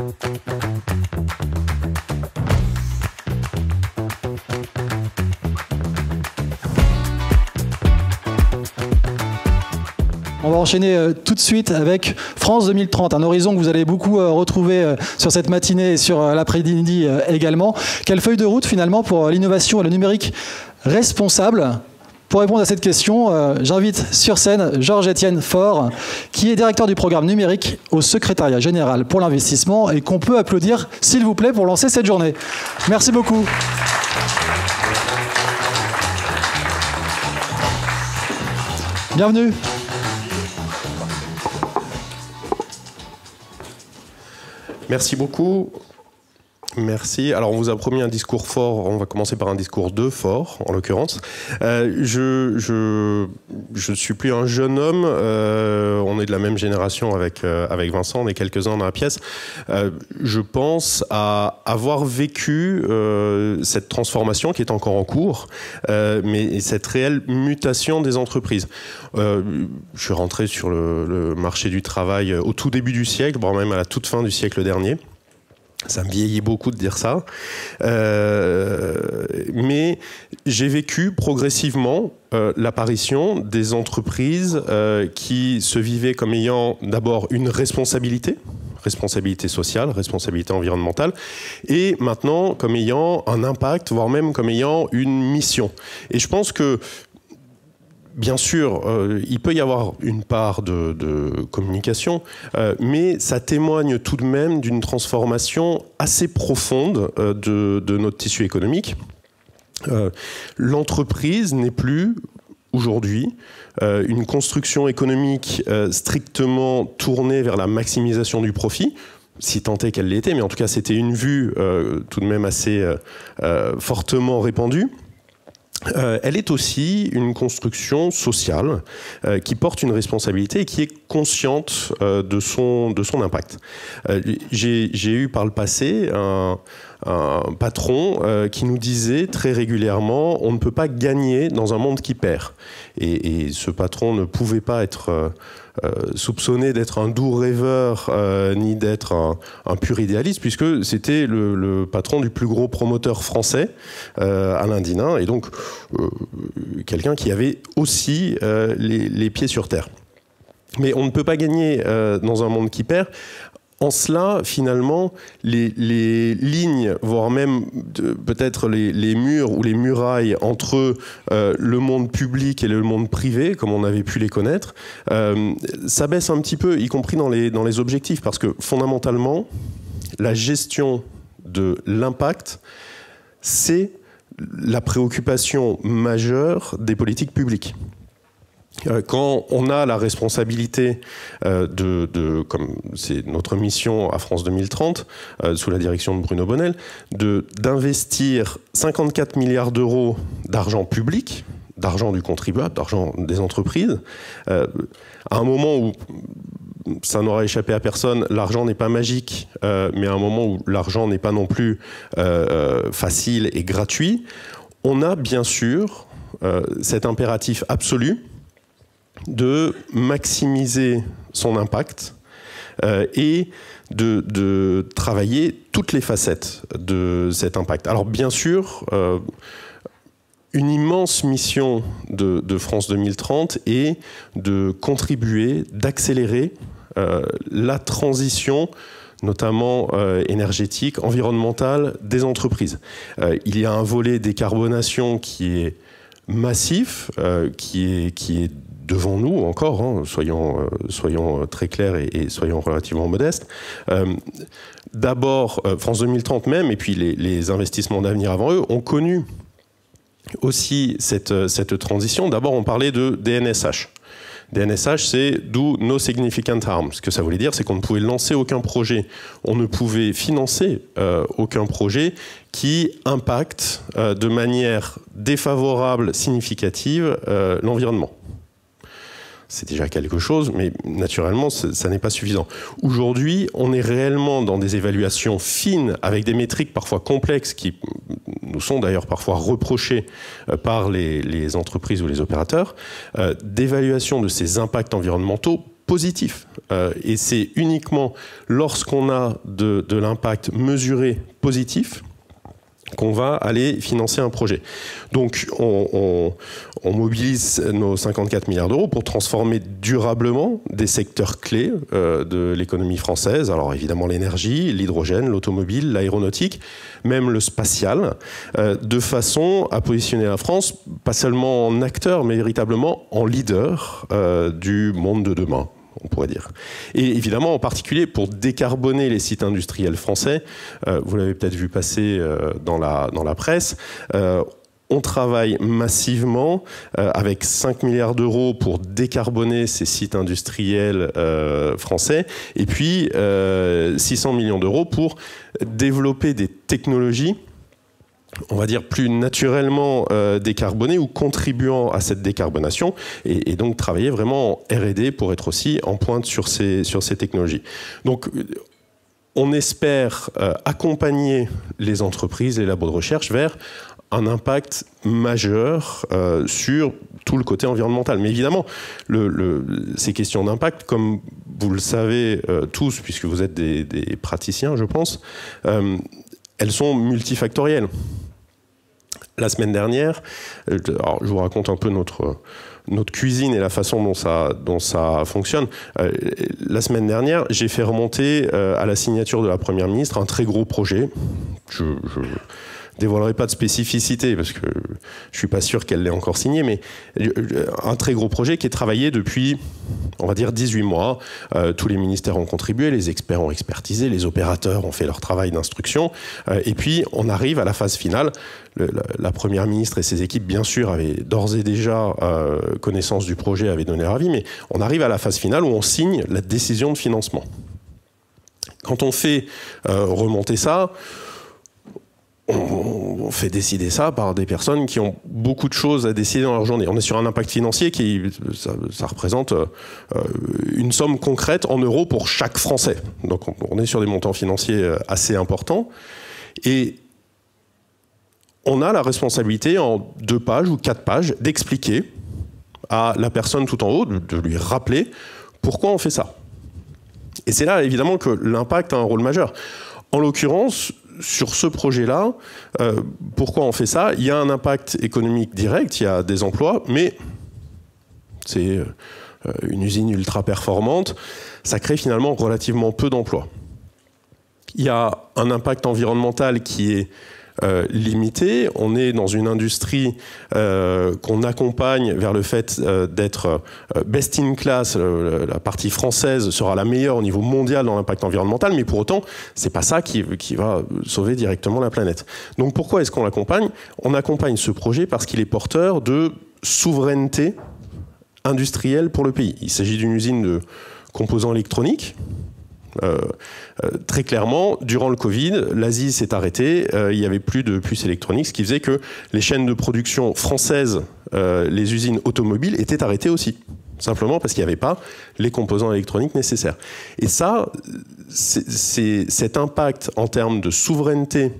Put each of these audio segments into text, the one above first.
On va enchaîner tout de suite avec France 2030, un horizon que vous allez beaucoup retrouver sur cette matinée et sur l'après-midi également. Quelle feuille de route finalement pour l'innovation et le numérique responsable? Pour répondre à cette question, j'invite sur scène Georges-Étienne Faure, qui est directeur du programme numérique au secrétariat général pour l'investissement et qu'on peut applaudir, s'il vous plaît, pour lancer cette journée. Merci beaucoup. Bienvenue. Merci beaucoup. Merci. Alors, on vous a promis un discours fort. On va commencer par un discours de fort, en l'occurrence. Je suis plus un jeune homme. On est de la même génération avec Vincent. On est quelques-uns dans la pièce. Je pense à avoir vécu cette transformation qui est encore en cours, mais cette réelle mutation des entreprises. Je suis rentré sur le marché du travail au tout début du siècle, voire même à la toute fin du siècle dernier. Ça me vieillit beaucoup de dire ça. Mais j'ai vécu progressivement l'apparition des entreprises qui se vivaient comme ayant d'abord une responsabilité sociale, responsabilité environnementale, et maintenant comme ayant un impact, voire même comme ayant une mission. Et je pense que bien sûr, il peut y avoir une part de communication, mais ça témoigne tout de même d'une transformation assez profonde de notre tissu économique. L'entreprise n'est plus, aujourd'hui, une construction économique strictement tournée vers la maximisation du profit, si tant est qu'elle l'était, mais en tout cas c'était une vue tout de même assez fortement répandue. Elle est aussi une construction sociale qui porte une responsabilité et qui est consciente de son impact. J'ai eu par le passé un patron qui nous disait très régulièrement « on ne peut pas gagner dans un monde qui perd ». Et ce patron ne pouvait pas être soupçonné d'être un doux rêveur ni d'être un pur idéaliste, puisque c'était le patron du plus gros promoteur français, Alain Dinin, et donc quelqu'un qui avait aussi les pieds sur terre. Mais on ne peut pas gagner dans un monde qui perd. En cela, finalement, les lignes, voire même peut-être les murs ou les murailles entre le monde public et le monde privé, comme on avait pu les connaître, s'abaissent un petit peu, y compris dans les objectifs, parce que fondamentalement, la gestion de l'impact, c'est la préoccupation majeure des politiques publiques. Quand on a la responsabilité comme c'est notre mission à France 2030, sous la direction de Bruno Bonnell, d'investir 54 milliards d'euros d'argent public, d'argent du contribuable, d'argent des entreprises, à un moment où ça n'aura échappé à personne, l'argent n'est pas magique, mais à un moment où l'argent n'est pas non plus facile et gratuit, on a bien sûr cet impératif absolu de maximiser son impact et de travailler toutes les facettes de cet impact. Alors bien sûr, une immense mission de France 2030 est de contribuer, d'accélérer la transition notamment énergétique, environnementale des entreprises. Il y a un volet décarbonation qui est massif, qui est devant nous encore, hein, soyons très clairs et soyons relativement modestes. D'abord, France 2030 même, et puis les investissements d'avenir avant eux, ont connu aussi cette transition. D'abord, on parlait de DNSH. DNSH, c'est Do No Significant Harm. Ce que ça voulait dire, c'est qu'on ne pouvait lancer aucun projet, on ne pouvait financer aucun projet qui impacte de manière défavorable, significative, l'environnement. C'est déjà quelque chose, mais naturellement, ça n'est pas suffisant. Aujourd'hui, on est réellement dans des évaluations fines, avec des métriques parfois complexes, qui nous sont d'ailleurs parfois reprochées par les entreprises ou les opérateurs, d'évaluation de ces impacts environnementaux positif. Et c'est uniquement lorsqu'on a de l'impact mesuré positif qu'on va aller financer un projet. Donc on mobilise nos 54 milliards d'euros pour transformer durablement des secteurs clés de l'économie française. Alors évidemment l'énergie, l'hydrogène, l'automobile, l'aéronautique, même le spatial, de façon à positionner la France, pas seulement en acteur, mais véritablement en leader du monde de demain, on pourrait dire. Et évidemment, en particulier, pour décarboner les sites industriels français, vous l'avez peut-être vu passer dans la presse, on travaille massivement avec 5 milliards d'euros pour décarboner ces sites industriels français, et puis 600 millions d'euros pour développer des technologies, on va dire, plus naturellement décarbonés ou contribuant à cette décarbonation, et donc travailler vraiment en R&D pour être aussi en pointe sur ces technologies. Donc on espère accompagner les entreprises, les labos de recherche vers un impact majeur sur tout le côté environnemental. Mais évidemment, ces questions d'impact, comme vous le savez tous, puisque vous êtes des praticiens, je pense, elles sont multifactorielles. La semaine dernière, alors je vous raconte un peu notre cuisine et la façon dont ça fonctionne. La semaine dernière, j'ai fait remonter à la signature de la Première ministre un très gros projet. Je dévoilerai pas de spécificité parce que je suis pas sûr qu'elle l'ait encore signé, mais un très gros projet qui est travaillé depuis, on va dire, 18 mois. Tous les ministères ont contribué, les experts ont expertisé, les opérateurs ont fait leur travail d'instruction, et puis on arrive à la phase finale. La Première ministre et ses équipes, bien sûr, avaient d'ores et déjà connaissance du projet, avaient donné leur avis, mais on arrive à la phase finale où on signe la décision de financement. Quand on fait remonter ça, on fait décider ça par des personnes qui ont beaucoup de choses à décider dans leur journée. On est sur un impact financier ça représente une somme concrète en euros pour chaque Français. Donc on est sur des montants financiers assez importants. Et on a la responsabilité en 2 pages ou 4 pages d'expliquer à la personne tout en haut, de lui rappeler pourquoi on fait ça. Et c'est là évidemment que l'impact a un rôle majeur. En l'occurrence, sur ce projet-là, pourquoi on fait ça? Il y a un impact économique direct, il y a des emplois, mais c'est une usine ultra performante, ça crée finalement relativement peu d'emplois. Il y a un impact environnemental qui est limité. On est dans une industrie qu'on accompagne vers le fait d'être best in class. La partie française sera la meilleure au niveau mondial dans l'impact environnemental, mais pour autant, c'est pas ça qui va sauver directement la planète. Donc pourquoi est-ce qu'on l'accompagne? On accompagne ce projet parce qu'il est porteur de souveraineté industrielle pour le pays. Il s'agit d'une usine de composants électroniques. Très clairement, durant le Covid, l'Asie s'est arrêtée, il n'y avait plus de puces électroniques, ce qui faisait que les chaînes de production françaises, les usines automobiles étaient arrêtées aussi, simplement parce qu'il n'y avait pas les composants électroniques nécessaires. Et ça, c'est cet impact en termes de souveraineté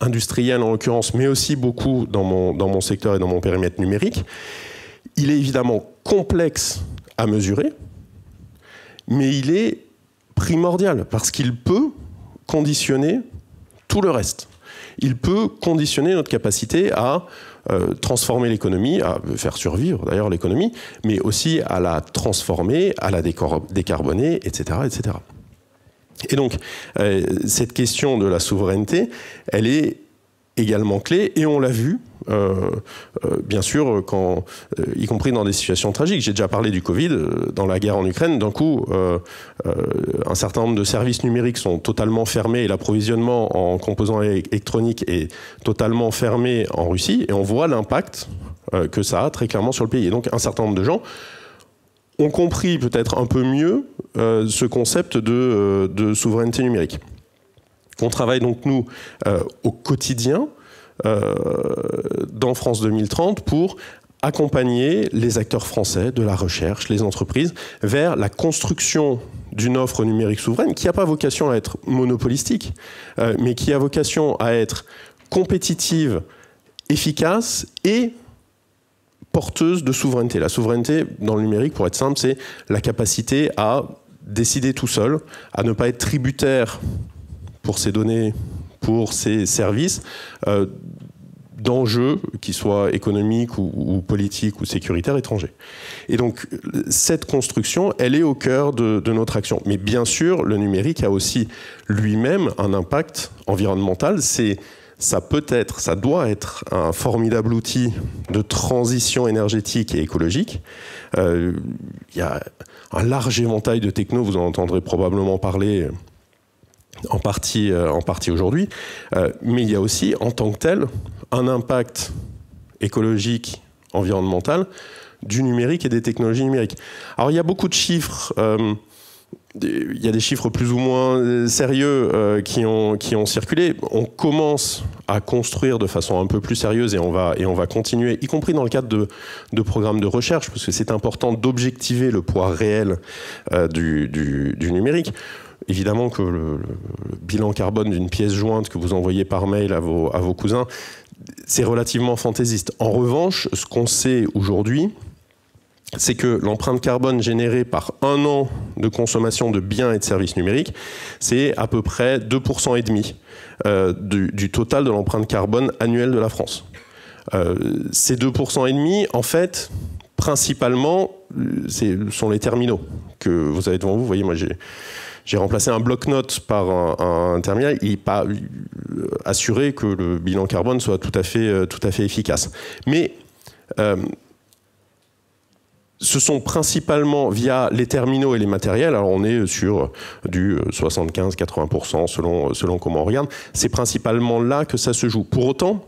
industrielle en l'occurrence, mais aussi beaucoup dans mon secteur et dans mon périmètre numérique, il est évidemment complexe à mesurer, mais il est primordial, parce qu'il peut conditionner tout le reste. Il peut conditionner notre capacité à transformer l'économie, à faire survivre d'ailleurs l'économie, mais aussi à la transformer, à la décarboner, etc., etc. Et donc, cette question de la souveraineté, elle est également clé, et on l'a vu, bien sûr, y compris dans des situations tragiques. J'ai déjà parlé du Covid, dans la guerre en Ukraine, d'un coup, un certain nombre de services numériques sont totalement fermés, et l'approvisionnement en composants électroniques est totalement fermé en Russie, et on voit l'impact que ça a très clairement sur le pays. Et donc, un certain nombre de gens ont compris peut-être un peu mieux ce concept de souveraineté numérique. On travaille donc, nous, au quotidien, dans France 2030, pour accompagner les acteurs français de la recherche, les entreprises, vers la construction d'une offre numérique souveraine qui n'a pas vocation à être monopolistique, mais qui a vocation à être compétitive, efficace et porteuse de souveraineté. La souveraineté dans le numérique, pour être simple, c'est la capacité à décider tout seul, à ne pas être tributaire pour ses données, pour ses services, d'enjeux, qui soient économiques ou politiques ou sécuritaires étrangers. Et donc, cette construction, elle est au cœur de notre action. Mais bien sûr, le numérique a aussi lui-même un impact environnemental. Ça doit être un formidable outil de transition énergétique et écologique. Il y a un large éventail de techno, vous en entendrez probablement parler en partie aujourd'hui, mais il y a aussi, en tant que tel, un impact écologique, environnemental du numérique et des technologies numériques. Alors il y a beaucoup de chiffres, il y a des chiffres plus ou moins sérieux qui ont circulé. On commence à construire de façon un peu plus sérieuse et on va continuer, y compris dans le cadre de programmes de recherche, parce que c'est important d'objectiver le poids réel du numérique. Évidemment que le bilan carbone d'une pièce jointe que vous envoyez par mail à vos cousins, c'est relativement fantaisiste. En revanche, ce qu'on sait aujourd'hui, c'est que l'empreinte carbone générée par un an de consommation de biens et de services numériques, c'est à peu près 2,5% du total de l'empreinte carbone annuelle de la France. Ces 2,5%, en fait, principalement, sont les terminaux que vous avez devant vous. Vous voyez, moi, j'ai remplacé un bloc-notes par un terminal. Il n'est pas assuré que le bilan carbone soit tout à fait efficace. Mais ce sont principalement via les terminaux et les matériels. Alors on est sur du 75-80% selon comment on regarde. C'est principalement là que ça se joue. Pour autant,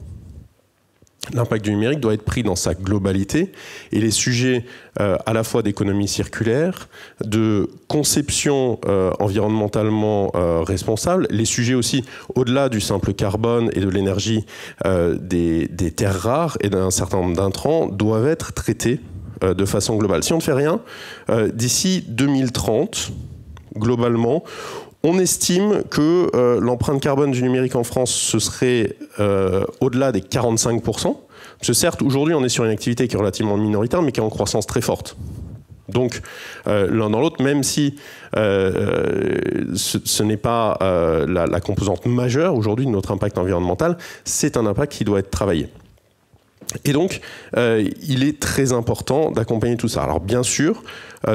l'impact du numérique doit être pris dans sa globalité et les sujets à la fois d'économie circulaire, de conception environnementalement responsable, les sujets aussi au-delà du simple carbone et de l'énergie des terres rares et d'un certain nombre d'intrants doivent être traités de façon globale. Si on ne fait rien, d'ici 2030, globalement, on estime que l'empreinte carbone du numérique en France, ce serait au-delà des 45%. Parce que certes, aujourd'hui, on est sur une activité qui est relativement minoritaire, mais qui est en croissance très forte. Donc, l'un dans l'autre, même si ce n'est pas la composante majeure aujourd'hui de notre impact environnemental, c'est un impact qui doit être travaillé. Et donc, il est très important d'accompagner tout ça. Alors bien sûr,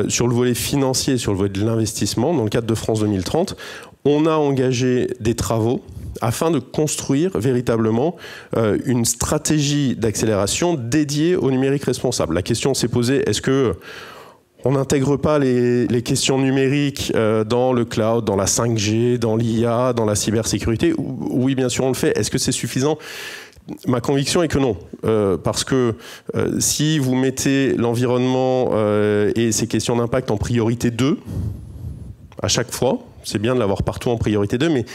sur le volet financier, sur le volet de l'investissement, dans le cadre de France 2030, on a engagé des travaux afin de construire véritablement une stratégie d'accélération dédiée au numérique responsable. La question s'est posée, est-ce que on n'intègre pas les questions numériques dans le cloud, dans la 5G, dans l'IA, dans la cybersécurité? Oui, bien sûr, on le fait. Est-ce que c'est suffisant? Ma conviction est que non, parce que si vous mettez l'environnement et ces questions d'impact en priorité 2, à chaque fois, c'est bien de l'avoir partout en priorité 2, mais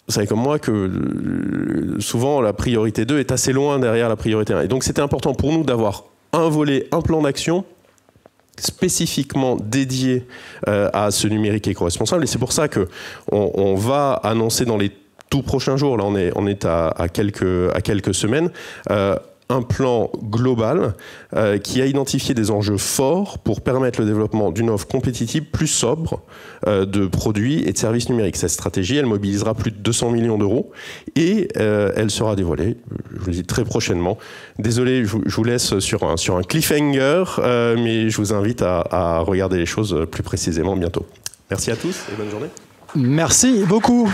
vous savez comme moi que souvent la priorité 2 est assez loin derrière la priorité 1. Et donc c'était important pour nous d'avoir un volet, un plan d'action spécifiquement dédié à ce numérique éco-responsable. Et c'est pour ça qu'on va annoncer dans les tout prochains jours, là on est à quelques semaines, un plan global qui a identifié des enjeux forts pour permettre le développement d'une offre compétitive plus sobre de produits et de services numériques. Cette stratégie, elle mobilisera plus de 200 millions d'euros et elle sera dévoilée, je vous le dis, très prochainement. Désolé, je vous laisse sur un cliffhanger, mais je vous invite à regarder les choses plus précisément bientôt. Merci à tous et bonne journée. Merci beaucoup.